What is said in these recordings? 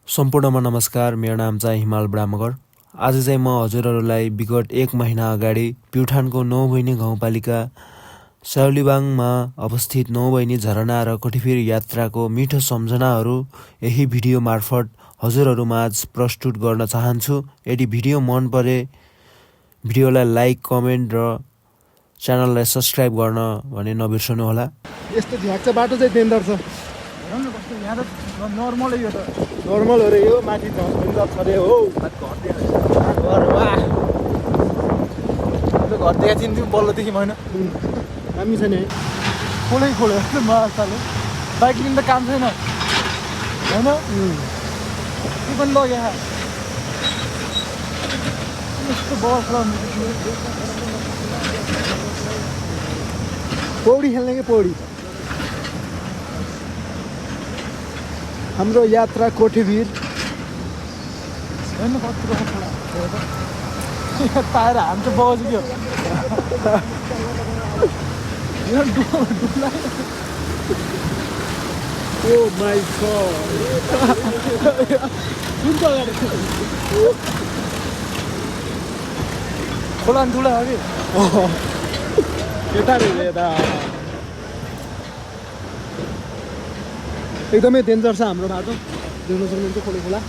सम्पूर्णमा नमस्कार। मेरो नाम चाहिँ हिमाल ब्राह्मगर। आज चाहिँ म हजुरहरूलाई विगत 1 महिना अगाडि प्युठानको 9 बहिनी गाउँपालिका स्याउलीबाङमा अवस्थित 9 बहिनी झरना र कोठीभिर यात्राको मिठो सम्झनाहरू यही भिडियो मार्फत हजुरहरूमाझ प्रस्तुत गर्न चाहन्छु। यदि भिडियो मन परे भिडियोलाई लाइक, कमेन्ट र च्यानललाई सब्स्क्राइब गर्न भने नबिर्सनु होला। यस्तो झ्याक्छ बाटो चाहिँ डेन्जर छ। यहाँ त नर्मलै यो त नर्मल हो रे यो, माथि डेन्जर छ रे हो। घर देखा चिन्थ्यो बल्लदेखि होइन हामी छ नि खोलै खोल्यो माछाले बाइक लिनु त काम छैन होइन त्यो पनि लग्यो यहाँ यस्तो बस पौडी खेल्ने कि पौडी। हाम्रो यात्रा कोठीभिर होइन कत्रो ताएर हान्छ बज्यो ओ माई गॉड। खोला नि ठुला कि केटा रे यता एकदमै डेन्जर छ हाम्रो बाटो। देख्न सक्नुहुन्छ खोले खोला।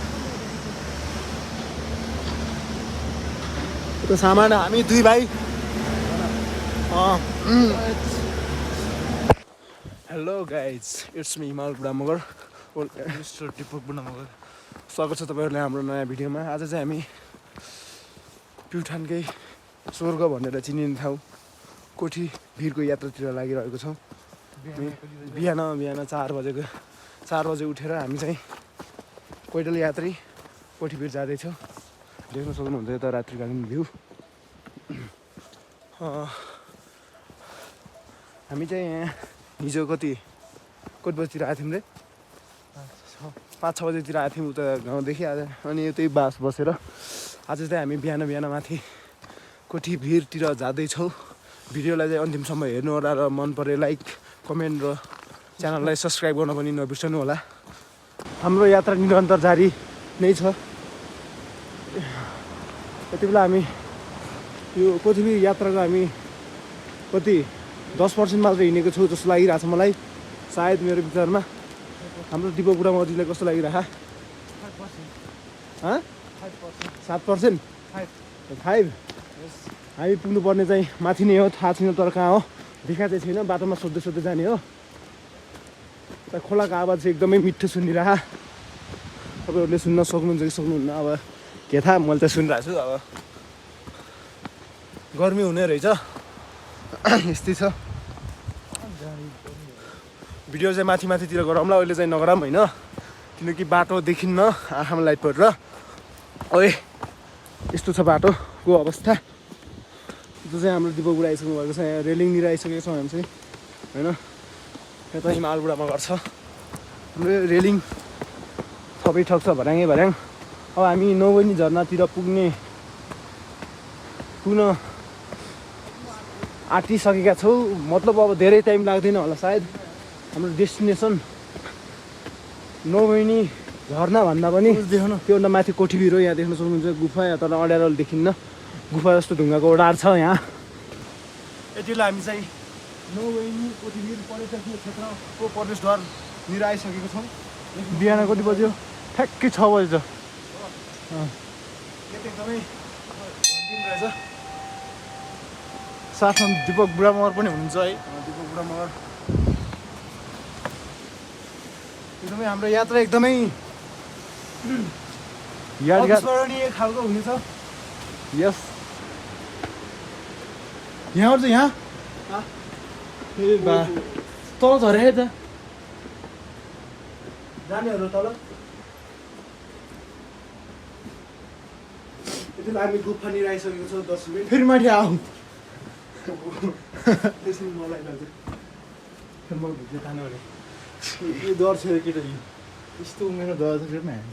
त्यो सामान हामी दुई भाइ। हेलो गाइज, इट्स मी हिमाल ब्राह्मगर। मिस्टर दिपक बुढामगर। स्वागत छ तपाईँहरूलाई हाम्रो नयाँ भिडियोमा। आज चाहिँ हामी प्युठानकै स्वर्ग भनेर चिनिने ठाउँ कोठीभिरको यात्रातिर लागिरहेको छौँ। बिहान 4 बजे उठेर हामी चाहिँ पैदल यात्री कोठीभिर जाँदैछौँ। देख्न सक्नुहुन्छ यता रात्रिकालीन भ्यू। हामी चाहिँ यहाँ हिजो कति बजीतिर आएको थियौँ रे? 5-6 बजीतिर आएको थियौँ उता गाउँदेखि। आज अनि त्यही बास बसेर आज चाहिँ हामी बिहान माथि कोठीभिरतिर जाँदैछौँ। भिडियोलाई चाहिँ अन्तिमसम्म हेर्नु होला र मन परे लाइक, कमेन्ट र च्यानललाई सब्स्क्राइब गर्न पनि नबिर्सनु होला। हाम्रो यात्रा निरन्तर जारी नै छ। यति बेला हामी यो कोठीभिर यात्राको हामी कति 10% मात्र हिँडेको छौँ जस्तो लागिरहेको छ मलाई। सायद मेरो विचारमा। हाम्रो दिपक बुढामजीलाई कस्तो लागिरहेको? 7%? 5? हामी पुग्नुपर्ने चाहिँ माथि नै हो, थाहा छैन तर कहाँ हो देखा चाहिँ छैन। बाटोमा सोध्दै जाने हो। खोलाको आवाज चाहिँ एकदमै मिठो सुनिरह। तपाईँहरूले सुन्न सक्नुहुन्छ कि सक्नुहुन्न अब के थाहा, मैले त सुनिरहेको छु। अब गर्मी हुने रहेछ, यस्तै छ। भिडियो चाहिँ माथितिर गरौँला, अहिले चाहिँ नगरौँ होइन, किनकि बाटो देखिन्न आँखामा लाइट परेर। ओए यस्तो छ बाटोको अवस्था। जो चाहिँ हाम्रो दिपक बुढा आइसक्नु भएको छ। यहाँ रेलिङनिर आइसकेको छौँ हामी चाहिँ होइन। यता हिमाल बुढामा गर्छ हाम्रो रेलिङ सबै ठग्छ भर्याङ। अब हामी 9 बहिनी झरनातिर पुग्न आँटिसकेका छौँ। मतलब अब धेरै टाइम लाग्दैन होला सायद। हाम्रो डेस्टिनेसन 9 बहिनी झरना भन्दा पनि देख्नु त्योभन्दा माथि कोठीभिर हो। यहाँ देख्न सक्नुहुन्छ गुफा, या तर अँड्यारो देखिन्न। गुफा जस्तो ढुङ्गाको ओडार छ यहाँ। यति बेला हामी चाहिँ 9 बहिनी कोठीभिर पर्यटकीय क्षेत्रको प्रवेशद्वारनिर आइसकेको छौँ। बिहान कति बज्यो? ठ्याक्कै 6 बजी छ। एकदमै दिन रहेछ। साथमा दिपक बुढामगर पनि हुनुहुन्छ है। दिपक बुढामगर। एकदमै हाम्रो यात्रा एकदमै यादगार। अविस्मरणीय खालको हुनेछ। यस यहाँबाट चाहिँ यहाँ ए बा तल झरे त जानेहरू तल। यति बेला हामी गुफानिर आइसकेको छौँ। 10 मिनट फेरि माथि आऊ। त्यसरी मलाई लाग्छ फेरि म भिडियो तान्यो भने यो डर छ केटा। यस्तो उमेरमा डर छ फेरि हामी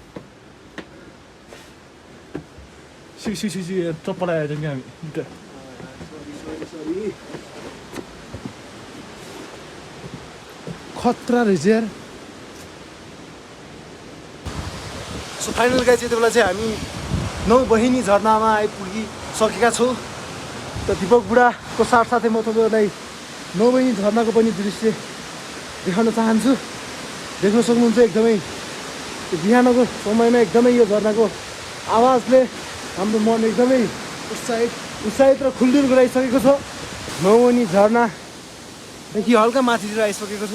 चप्पल आएर क्या हामी। सरी खतरा रहेछ यार। सो फाइनल गाइज यति बेला चाहिँ हामी 9 बहिनी झरनामा आइपुगिसकेका छौँ। त दिपक बुढाको साथसाथै म तपाईँहरूलाई 9 बहिनी झरनाको पनि दृश्य देखाउन चाहन्छु। देख्न सक्नुहुन्छ एकदमै बिहानको समयमा एकदमै यो झरनाको आवाजले हाम्रो मन एकदमै उत्साहित र खुल्दुल गराइसकेको छ। 9 बहिनी झरनादेखि हल्का माथितिर आइसकेको छ।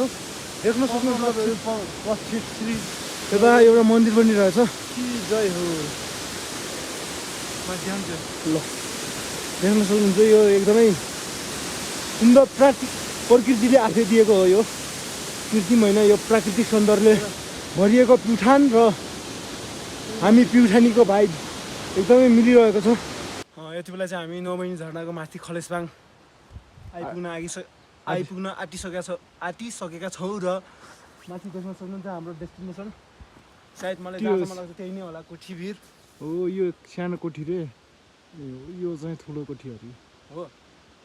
देख्न सक्नुहुन्छ यता एउटा मन्दिर पनि रहेछ। जय हो ल देख्न सक्नुहुन्छ यो एकदमै सुन्दर प्रकृतिले आफै दिएको हो। यो कृत्रिम होइन, यो प्राकृतिक सौन्दर्यले भरिएको प्युठान र हामी प्युठानीको भाइ एकदमै मिलिरहेको छ। यति बेला चाहिँ हामी 9 बहिनी झरनाको माथि खलेसबाङ आइपुग्न आँटिसकेका छौँ र माथि देख्न सक्नुहुन्छ हाम्रो डेस्टिनेसन। सायद मलाई जहाँसम्म लाग्छ त्यही नै होला, कोठीभिर हो। यो सानो कोठी रे, यो चाहिँ ठुलो कोठी अरे हो।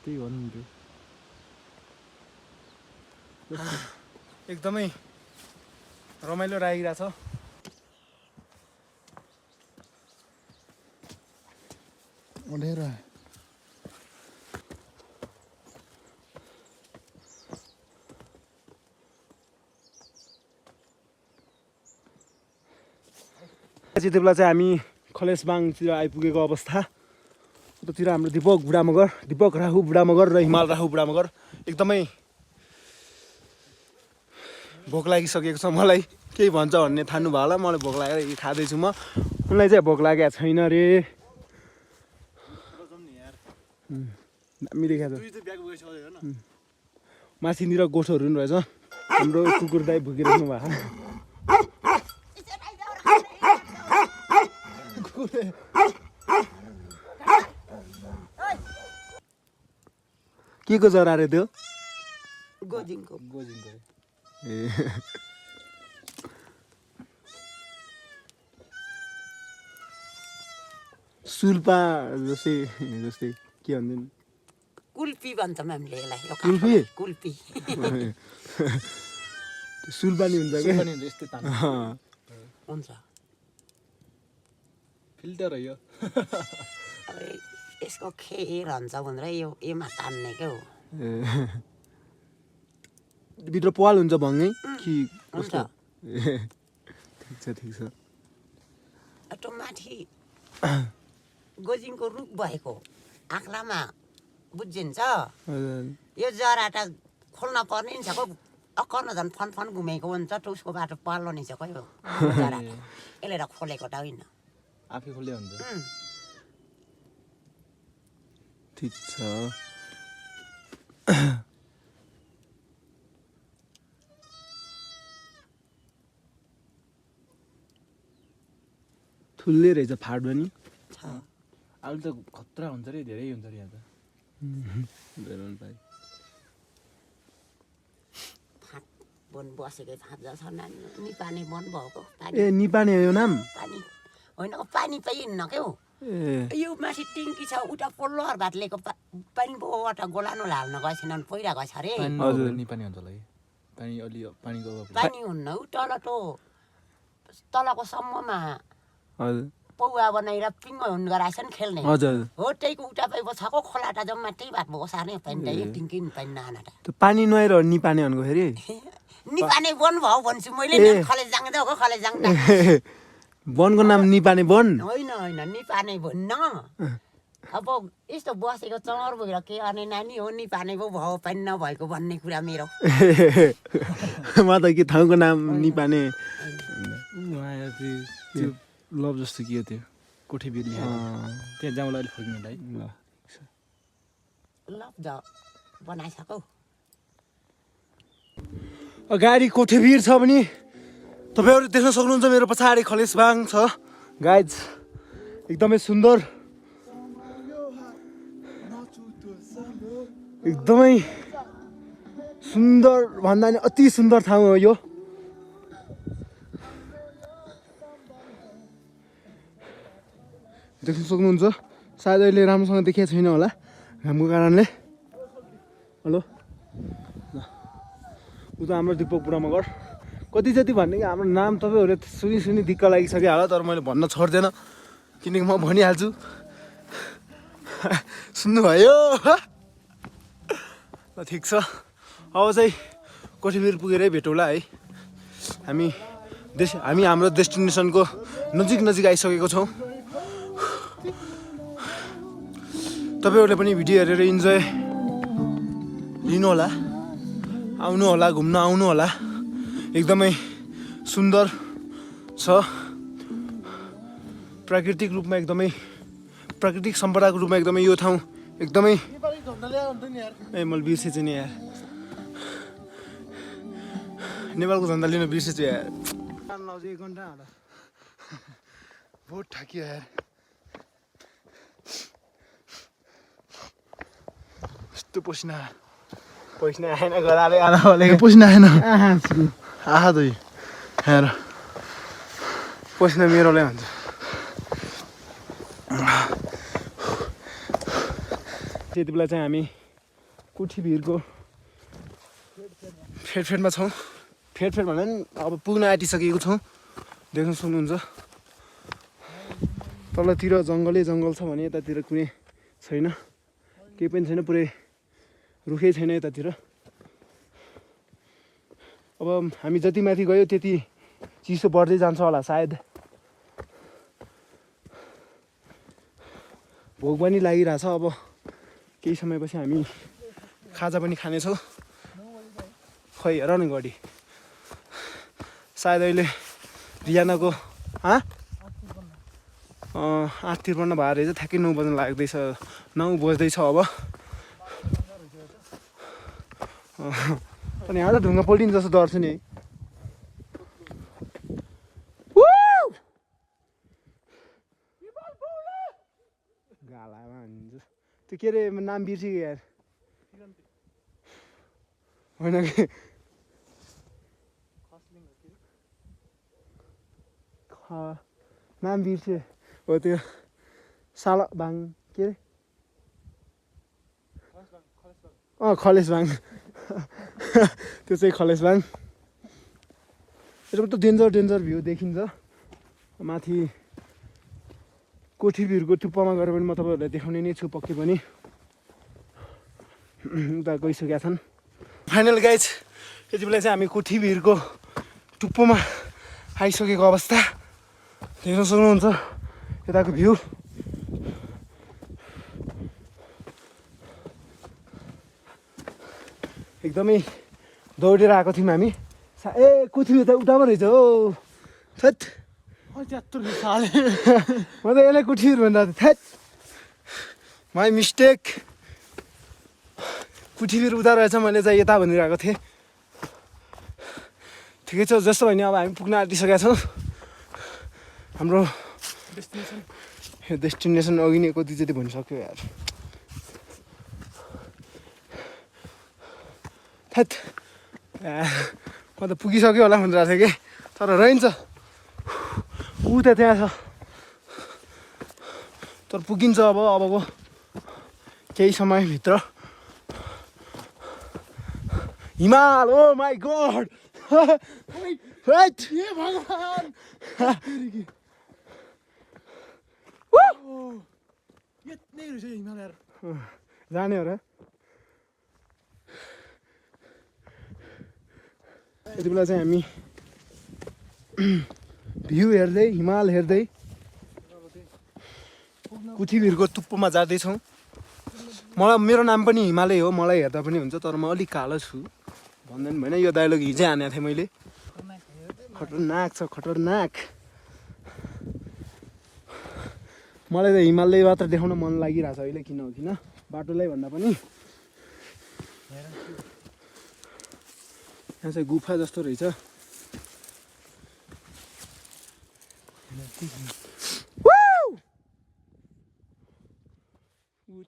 त्यही भन्नु एकदमै रमाइलो लागिरहेछ। अँध्यारो त्यति बेला चाहिँ हामी खलेसबाङतिर आइपुगेको अवस्था। उतातिर हाम्रो दिपक राहु बुढा मगर र हिमाल राहु बुढा मगर। एकदमै भोक लागिसकेको छ। मलाई केही भन्छ भन्ने ठान्नु भयो होला। मलाई भोक लागेर खाँदैछु म। उनलाई चाहिँ भोक लागेको छैन रे। दामी देखाएको छ। माथिनिर गोठहरू पनि रहेछ। हाम्रो कुकुर दाइ भुकिराख्नु भएको। के को जरा रे त्यो? गोजिङको ए सुल्पा जस्तै के भन्छन्? कुल्पी भन्छ म्यामले यसलाई। कुल्फी? कुल्पी सुल्पानी हुन्छ क्या? हुन्छ। फिल्टर हो यो। अब यसको खेर हुन्छ भनेर योमा तान्ने क्या हो। भित्र पाल हुन्छ भङ्गै कि हुन्छ। ठिक छ। त्यो माथि गोजिङको रुख भएको आँक्लामा बुझिन्छ। यो जरा त खोल्न पर्ने नि छ को। अक्कर्न झन् फन घुमेको हुन्छ त उसको बाटो पाल्लो नि छ कोही हो जरा। यसले त खोलेको त होइन, आफै खोल्दै हुन्छ। ठिक छ। ठुलै रहेछ फाट पनि। अहिले त खतरा हुन्छ रे, धेरै हुन्छ रे यहाँ त। फाँट वन बसेकै फाँट जछ निपाने वन भएको। ए निपाने हो यो नाम? पानी होइन, पानी पाइन्न क्या हो। यो माथि टिङ्की छ, उता पल्लो भातलेको पानी बोबाट गोलानो हाल्न गएछन्, पहिरा गएछ अरे। निपानी हुन्छ होला पानीको पानी हुन्न ऊ तलको सम्ममा पौवा बनाएर पिङ्ग हुन गराएछन् खेल्ने। हो त्यहीको उता पाइबो छ को खोलाटा जम्मा त्यही भात भएको सार्ने पानी त यो टिङ्की नि पानी नआनाटा। पानी नुहाएर निपाने भनेको फेरि निपाने वन भयो भन्छु मैले। खलेज जाँदा हो खलेज जाँदा। वनको नाम निपाने वन होइन निपाने भन्न। अब यस्तो बसेको चमर बोकेर के गर्ने नानी हो निपाने पो भयो पानी नभएको भन्ने कुरा मेरो। म त के ठाउँको नाम निपाने त्यो लभ जस्तो के थियो कोठी बिर्ली त्यहाँ जाउँला अहिले फर्किनुलाई। लभ ज बनाइसकौ। अगाडि कोठेभिर छ भने तपाईँहरू देख्न सक्नुहुन्छ मेरो पछाडि खलेसबाङ छ गाइज। एकदमै सुन्दर, एकदमै सुन्दर भन्दा नि अति सुन्दर ठाउँ हो यो। देख्न सक्नुहुन्छ सायद अहिले राम्रोसँग देखिएको छैन होला घामको कारणले। हेलो, उता हाम्रो दिपक बुढा मगर कति जति भन्ने कि हाम्रो नाम तपाईँहरूले सुनी दिक्क लागिसक्यो होला, तर मैले भन्न छोड्दैन किनकि म भनिहाल्छु। सुन्नुभयो? ल ठिक छ, अब चाहिँ कोठीभिर पुगेरै भेटौँला है। हामी हाम्रो डेस्टिनेसनको नजिक आइसकेको छौँ। तपाईँहरूले पनि भिडियो हेरेर इन्जोय लिनुहोला, आउनु होला, घुम्न आउनु होला। एकदमै सुन्दर छ, प्राकृतिक सम्पदाको रूपमा एकदमै यो ठाउँ एकदमै मैले बिर्सेछु नि यार, नेपालको झन्डा लिन बिर्सेछु यार। 1 घन्टा होला, बहुत ठाकियो यार। यस्तो पसिना आएन, गराले आना वाले पसिना आएन। आहा दुई हेर पसिना मेरोलाई हुन्छ। त्यति बेला चाहिँ हामी कोठीभिरको फेदमा छौँ। फेद भन्दा पनि अब पुग्न आँटिसकेको छौँ, देख्न सक्नुहुन्छ। तलतिर जङ्गल छ भने यतातिर कुनै छैन, केही पनि छैन, पुरै रुखै छैन यतातिर। अब हामी जति माथि गयो त्यति चिसो बढ्दै जान्छ होला सायद। भोक पनि लागिरहेछ। अब केही समयपछि हामी खाजा पनि खानेछौँ। खै हेर न गडी, सायद अहिले रियानाको 8:53 भएर रहेछ, ठ्याक्कै 9 बज्न लाग्दैछ, 9 बज्दैछ अब। अनि यहाँ त ढुङ्गा पल्टिन्छ जस्तो डर छ नि है। गालामा हुन्छ त्यो के अरे नाम बिर्सियो यार, होइन कि नाम बिर्सियो हो, त्यो सालबाङ के अरे खलेसबाङ त्यो चाहिँ खलेसबाङ। यताबाट त डेन्जर भ्यू देखिन्छ। माथि कोठीभिरको टुप्पामा गएर पनि म तपाईँहरूलाई देखाउने नै छु पक्कै पनि। उता गइसकेका छन्। फाइनल गाइज, यति बेला चाहिँ हामी कोठीभिरको टुप्पोमा आइसकेको अवस्था देख्न सक्नुहुन्छ। यताको भ्यू एकदमै दौडेर आएको थियौँ हामी। कोठीभिर त उठामा रहेछ हो, थेट म त यसलाई कोठीभिर भन्दा थेट माई मिस्टेक। कोठीभिर उता रहेछ, मैले चाहिँ यता भनिरहेको थिएँ। ठिकै छ, जस्तो भयो नि अब हामी पुग्न आँटिसकेका छौँ हाम्रो डेस्टिनेसन। अघि नै कति जति भनिसक्यो यार, थेट म त पुगिसक्यो होला भनिरहेको थिएँ कि, तर रहन्छ ऊ त त्यहाँ छ, तर पुगिन्छ अबको केही समयभित्र। हिमाल, ओ माई गॉड, हे भगवान, यति रहेछ हिमाल यार। जाने हो र। यति बेला चाहिँ हामी भ्यू हेर्दै, हिमाल हेर्दै कोठीभिरको टुप्पोमा जाँदैछौँ। मेरो नाम पनि हिमालय हो, मलाई हेर्दा पनि हुन्छ, तर म अलिक कालो छु भन्दा पनि भएन। यो डायलग हिजै हानेको थिएँ मैले। खतरनाक छ, खतरनाक। मलाई त हिमालय मात्र देखाउन मन लागिरहेछ अहिले, किन हो किन बाटोलाई भन्दा पनि। यहाँ चाहिँ गुफा जस्तो रहेछ।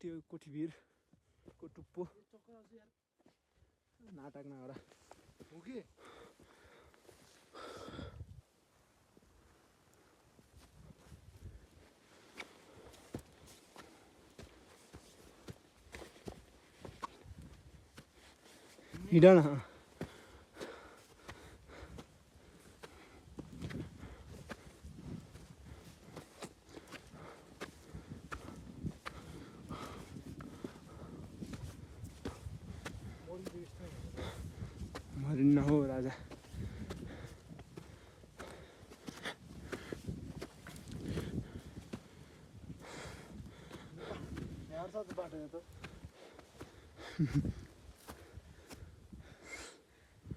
त्यो कोठीभिरको टुप्पो नाटक नगरा हो कि। हिँड न बाटो त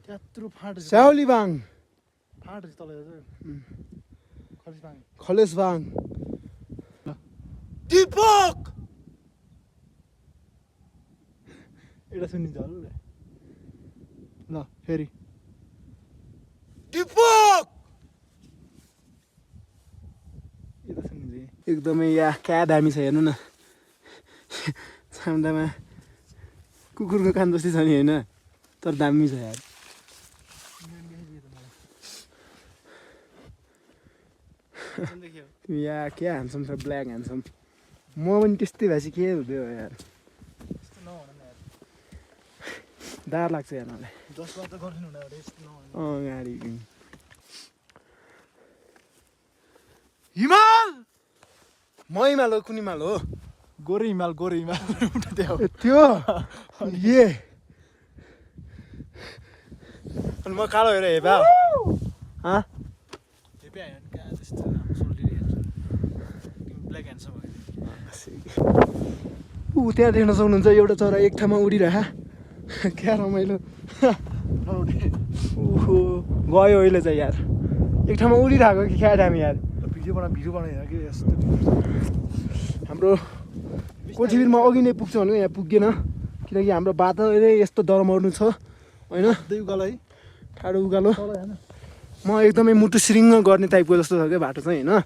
त्यत्रो फाँट स्याउलीबाङ फाँट तल खलिसबाङ खलेसबाङ दिपक एउटा सुनिन्छ होला ल फेरि दिपक यता सुनिन्छ एकदमै या क्या दामी छ हेर्नु न साम्दामा कुकुरको कान जस्तै छ नि होइन तर दामी छ यार या क्या ह्यान्डसम छ ब्ल्याक ह्यान्डसम म पनि त्यस्तै भएपछि के हुँदै हो यार डर लाग्छ यार मलाई गाडी हिमाल म हिमाल हो कुन हिमाल हो गोरे हिमाल त्यो ए अनि म कालो हेर हेपा ब्ल्याक ह्यान्डसम ऊ त्यहाँ देख्न सक्नुहुन्छ एउटा चरा एक ठाउँमा उडिरह क्या रमाइलो ओहो गयो अहिले चाहिँ यार एक ठाउँमा उडिरहेको कि क्या दामी यार भिडियो बनाएर कि यस्तो हाम्रो कोठीभिरमा अघि नै पुग्छ भनेको यहाँ पुगेन किनकि हाम्रो बाटो यस्तो डरमर्नु छ होइन उकालो है ठाडो उकालो म एकदमै मुटु सिरिङ्ग गर्ने टाइपको जस्तो छ क्या बाटो चाहिँ होइन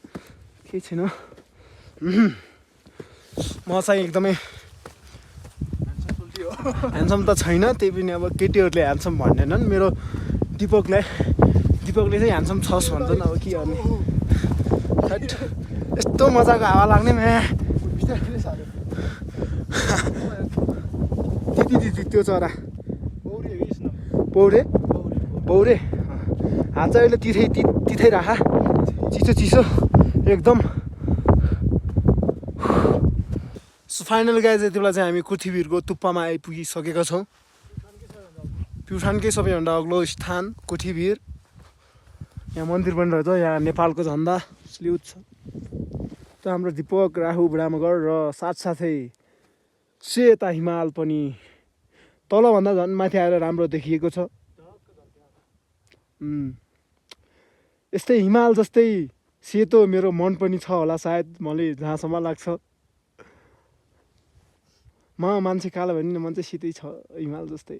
केही छैन म चाहिँ एकदमै ह्यान्डसम त छैन त्यही पनि अब केटीहरूले ह्यान्डसम भन्दैनन् मेरो दिपकले चाहिँ ह्यान्डसम छस् भन्छन् अब के गर्ने यस्तो मजाको हावा लाग्ने दिदी त्यो चरा पौरे हात चाहिँ अहिले तिथै राख चिसो एकदम सो फाइनल गाइज यति बेला चाहिँ हामी कोठीभिरको टुप्पामा आइपुगिसकेका छौँ प्युठानकै सबैभन्दा अग्लो स्थान कोठीभिर यहाँ मन्दिर पनि रहेछ यहाँ नेपालको झन्डा स्ल्युट छ त हाम्रो दिपक राहु ब्राह्मगर र साथसाथै सेता हिमाल पनि तलभन्दा झन् माथि आएर राम्रो देखिएको छ यस्तै हिमाल जस्तै सेतो मेरो मन पनि छ होला सायद मलाई जहाँसम्म लाग्छ मान्छे कालो भने नि मन चाहिँ सेतै छ हिमाल जस्तै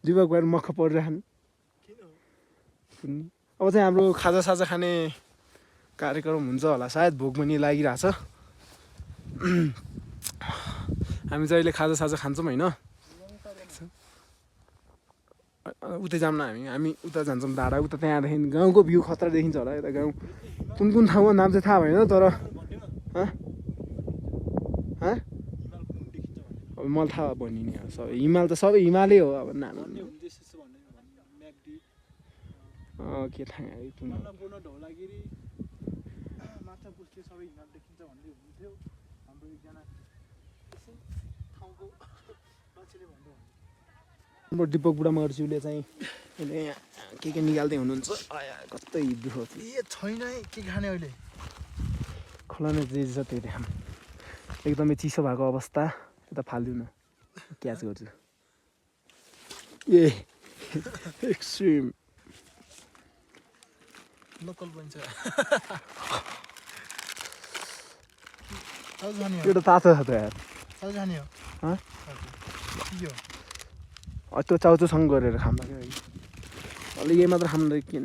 दिपक भएर मख परिरहन् अब चाहिँ हाम्रो खाजासाजा खाने कार्यक्रम हुन्छ होला सायद भोक पनि लागिरहेछ हामी चाहिँ अहिले खाजासाजा खान्छौँ होइन उतै जाऊँ न हामी उता जान्छौँ डाँडा उता त्यहाँदेखि गाउँको भ्यू खतरा देखिन्छ होला यता गाउँ कुन ठाउँमा नाम चाहिँ थाहा भएन तर अब मलाई थाहा भनिने अब सबै हिमाल त सबै हिमालै हो अब नाम के थाहा हाम्रो दिपक बुढा मगरज्यूले चाहिँ अहिले यहाँ के निकाल्दै हुनुहुन्छ कतै दुःख छैन है के खाने अहिले खोलामा जे छ त्यही देखाम एकदमै चिसो भएको अवस्था यता फालिदिउँ न क्याच गर्छु एक्सट्रिम लोकल बन्छ यो त तातो छ त यार जाने हो त्यो चाउचोसँग गरेर खाँदा क्या अलि यही मात्र खाँदा के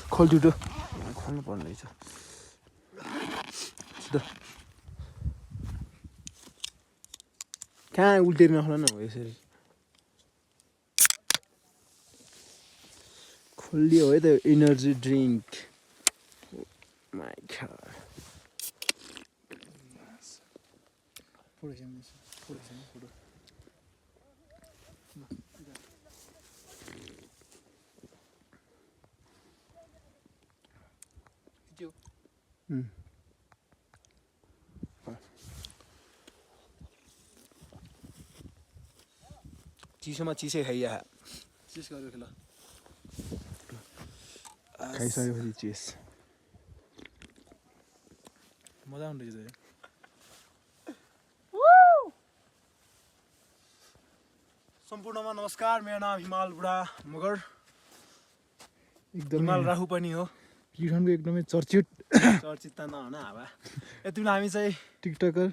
खोल्छु खोल्नु पर्ने रहेछ कहाँ उल्टेर नखोला न हो यसरी खोलियो है त इनर्जी ड्रिङ्क माई गॉड चिसोमा चिसै खाइया चिस गरेको ल खाइसकेपछि चिस मजा आउँदो रहेछ सम्पूर्णमा नमस्कार मेरो नाम हिमाल बुढा मगर एकदम हिमाल राहु पनि हो प्युठानको एकदमै चर्चित चर्चित त नहुन हावा यति बेला हामी चाहिँ टिकटकर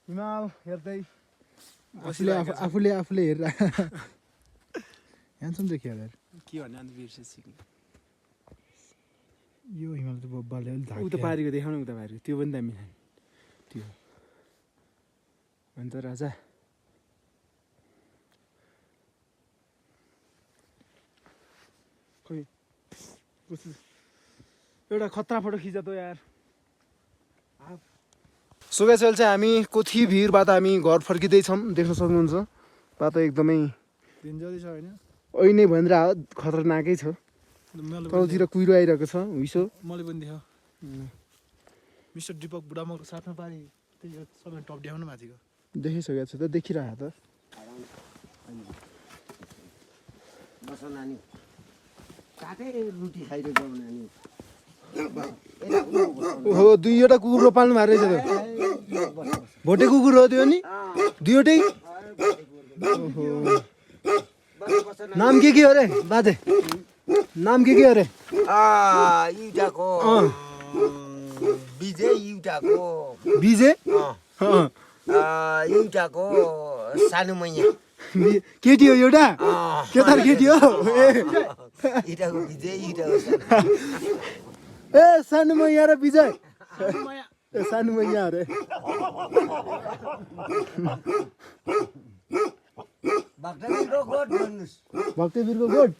हिमाल हेर्दै आफूले हेरेर ह्यान्डसम देखियो यार के भन्ने अन्त बिर्सेछु यो हिमाल चाहिँ बब्बाले अलिक उता धाक्यो पारिको देखाउनु उता पारिको त्यो पनि दामी त्यो अन्त राजा खोइ कस्तो एउटा खतरा फोटो खिच त यार सुगेसवेल चाहिँ हामी कोठी भिरबाट हामी घर फर्किँदैछौँ देख्न सक्नुहुन्छ बाटो एकदमै डेन्जरै छ होइन अहिले नै भनेर खतरनाकै छ तलतिर कुहिरो आइरहेको छ हुइसो मैले पनि देखाऊ मिस्टर दिपक बुढामाको साथमा पारि त्यही सबै टप देखाउनु माथिको देखिसकेको छ त देखिरह त बस नानी काटे रुटी खाइरहेको नानी ओहो दुईवटा कुकुर पाल्नु भएको रहेछ त भोटे कुकुर हो त्यो नि दुईवटै ओहो नाम के हो रे बाजे नाम के हो रे एउटाको विजय एउटाको बिजे एउटाको सानो मैया केटी हो एउटा केटार केटी हो एउटाको विजय एउटाको ए सानो मैया र विजय ए सानो मैया अरे भक्तवीरको गोठ भन्नुहोस् भक्तवीरको गोठ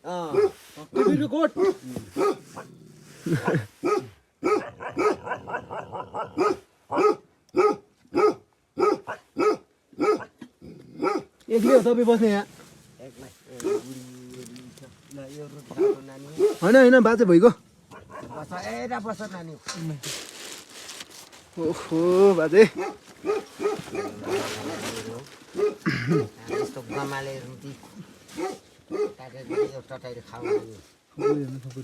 भक्तवीरको गोठ एक्लै हो तपाईँ बस्ने यहाँ होइन बाजे भइगयो बस नानी ओहो बाजे यस्तो गमाले रुटी काटेर एउटा टाइर खाऊ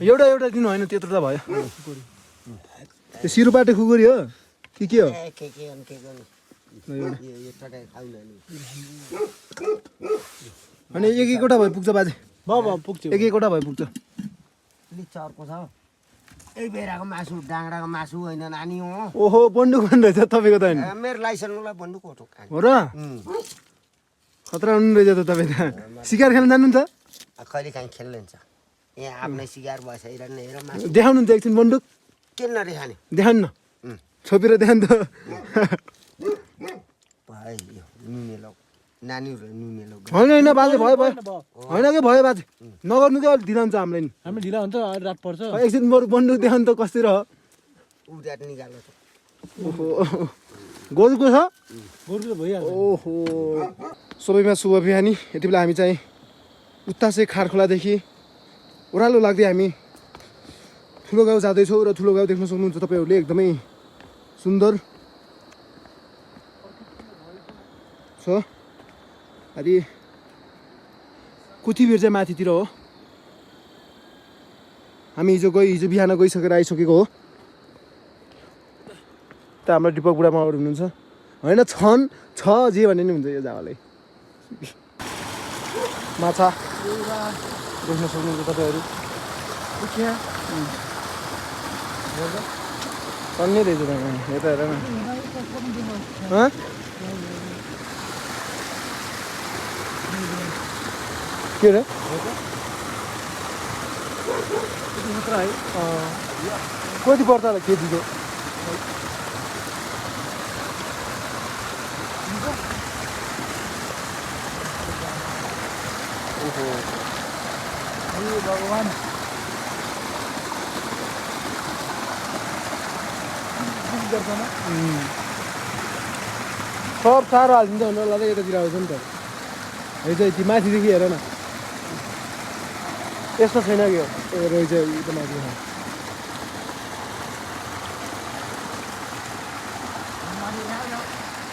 एउटा एउटा दिनु होइन त्यत्रो त भयो त्यो सिरुपाटे खुकुरी हो के हो के एउटा टाइर खाऊ नानी अनि एक एकवटा भए पुग्छ बाजे पुग्छ एक एकवटा भए पुग्छ अलिक चर्को छ यही बेराको मासु डाँडाको मासु होइन नानी हो ओहो बन्दुक भन्नु रहेछ तपाईँको त होइन मेरो लाइसेन्सलाई बन्दुक हो हो र खतरा हुनु रहेछ त तपाईँ त सिकार खेल्न जानुहुन्छ कहिले काहीँ खेल्नुहुन्छ यहाँ आफ्नै सिकार बसाइरहने हेर मासु देखाउनुहुन्छ एकछिन बन्दुक किन नदेखाने देखाउनु न छोपेर देखाउनु त भाइ यो नुने लौ नानीहरू नुने लौ होइन बाजे भयो होइन के भयो बाजे नगर्नु क्या अलिक ढिला हुन्छ हामीलाई नि हामी ढिला हुन्छ रात पर्छ एकछिन बरु बन्दुक देखाउनु त कस्तो रह उडाट निकाल्नु छ ओहो गोरुको छ गोरुको भइहाल्छ ओहो सबैमा शुभ बिहानी यति बेला हामी चाहिँ उत्तासे खारखोलादेखि ओह्रालो लाग्दै हामी ठुलो गाउँ जाँदैछौँ र ठुलो गाउँ देख्न सक्नुहुन्छ तपाईँहरूले एकदमै सुन्दर छ अनि कुथिबेर चाहिँ माथितिर हो हामी हिजो बिहान गइसकेर आइसकेको हो त हाम्रो दिपक बुढा माउहरू हुनुहुन्छ होइन छ जे भने नि हुन्छ यो जावालाई माछा देख्न सक्नुहुन्छ तपाईँहरू अन्य रहेछ तपाईँ यता हेर न के रे कति पर्छ होला केजीको ओहो भगवान् सब साह्रो हालिदिन्छ भनेर होला यतातिर आउँछ नि त है चाहिँ त्यो माथिदेखि हेर न यस्तो छैन कि रहेछ यो त माथि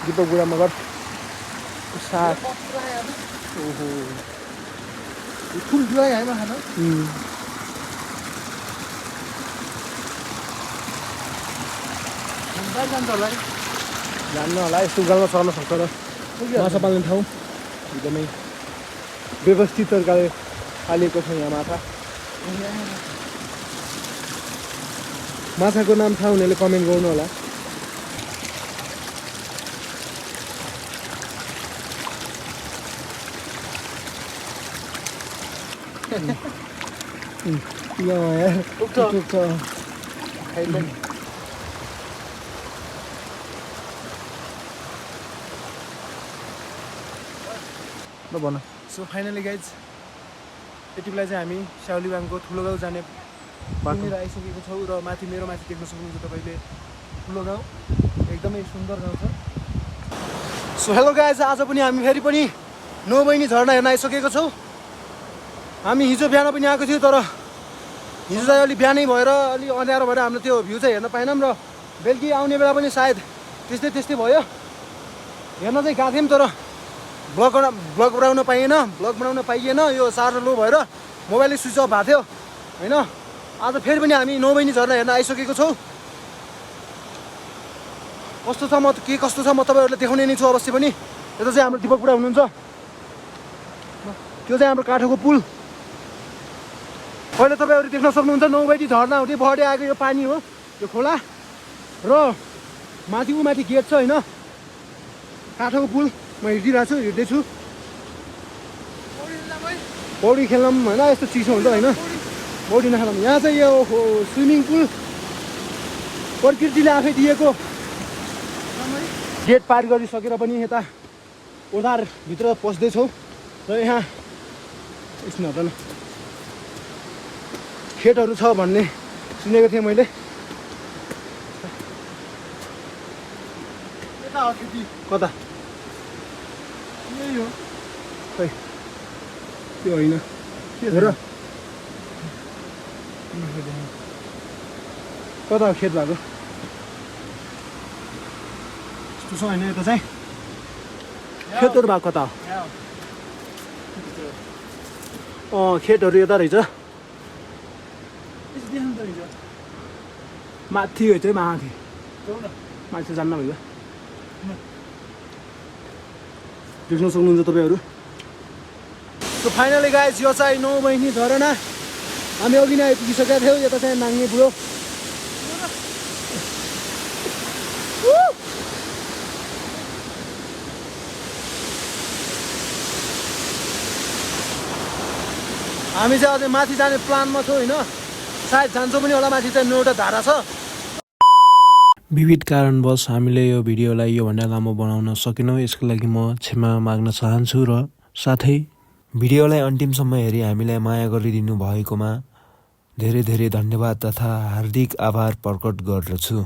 दिपक बुढा मगर साग ओहो ठुल्ठुलो हाइमा खानु बाहिर जान्छ होला है जान्न होला यस्तो उकालमा चढ्न सक्छ र माछा पाल्ने ठाउँ एकदमै व्यवस्थित तरिकाले पालिएको छ यहाँ माछाको नाम थाहा हुनेले कमेन्ट गर्नु होला ल भन सो फाइनली गाइज यति बेला चाहिँ हामी स्याउलीबाङको ठुलो गाउँ जाने बाटोतिर आइसकेको छौँ र मेरो माथि देख्न सक्नुहुन्छ तपाईँले ठुलो गाउँ एकदमै सुन्दर गाउँ छ सो हेलो गाइज आज पनि हामी फेरि पनि नौबहिनी झरना हेर्न आइसकेको छौँ हामी हिजो बिहान पनि आएको थियौँ तर हिजो चाहिँ अलिक बिहानै भएर अलिक अँध्यारो भएर हाम्रो त्यो भ्यू चाहिँ हेर्न पाएनौँ र बेलुकी आउने बेला पनि सायद त्यस्तै भयो हेर्न चाहिँ गएको थियौँ तर ब्लग बनाउन पाइएन यो चार्जर लो भएर मोबाइलै स्विच अफ भएको थियो होइन आज फेरि पनि हामी नौबहिनी झरना हेर्न आइसकेको छौँ कस्तो छ म तपाईँहरूलाई देखाउने नै छु अवश्य पनि यता चाहिँ हाम्रो दिपक बुढा हुनुहुन्छ त्यो चाहिँ हाम्रो काठोको पुल पहिला तपाईँहरू देख्न सक्नुहुन्छ नौबहिनी झरना हुँदै बढी आएको यो पानी हो यो खोला र माथि गेट छ होइन काठोको पुल म हिँड्दैछु पौडी खेल्न होइन यस्तो चिसो हुन्छ होइन पौडी नखेल्न यहाँ चाहिँ यो स्विमिङ पुल प्रकृतिले आफै दिएको गेट पार गरिसकेर पनि यता ओधारभित्र पस्दैछौँ र यहाँ एकछिन हट न खेतहरू छ भन्ने सुनेको थिएँ मैले कता यही हो खै त्यो होइन हेर कता हो खेत भएको यस्तो छ होइन यता चाहिँ खेतहरू भएको कता हो खेतहरू यता रहेछ माथि हो चाहिँ माथि जान्न भयो देख्न सक्नुहुन्छ तपाईँहरू सो फाइनली गाइज यो चाहिँ नौबहिनी झरना हामी अघि नै आइपुगिसकेका थियौँ यता चाहिँ नाङ्गे बुढो हामी चाहिँ अझै माथि जाने प्लानमा छौँ होइन सायद जान्छौँ पनि होला माथि चाहिँ एउटा धारा छ विविध कारणवश हामीले यो भिडियोलाई योभन्दा लामो बनाउन सकेनौँ यसको लागि म क्षमा माग्न चाहन्छु र साथै भिडियोलाई अन्तिमसम्म हेरी हामीलाई माया गरिदिनु भएकोमा धेरै धेरै धन्यवाद तथा हार्दिक आभार प्रकट गर्दछु।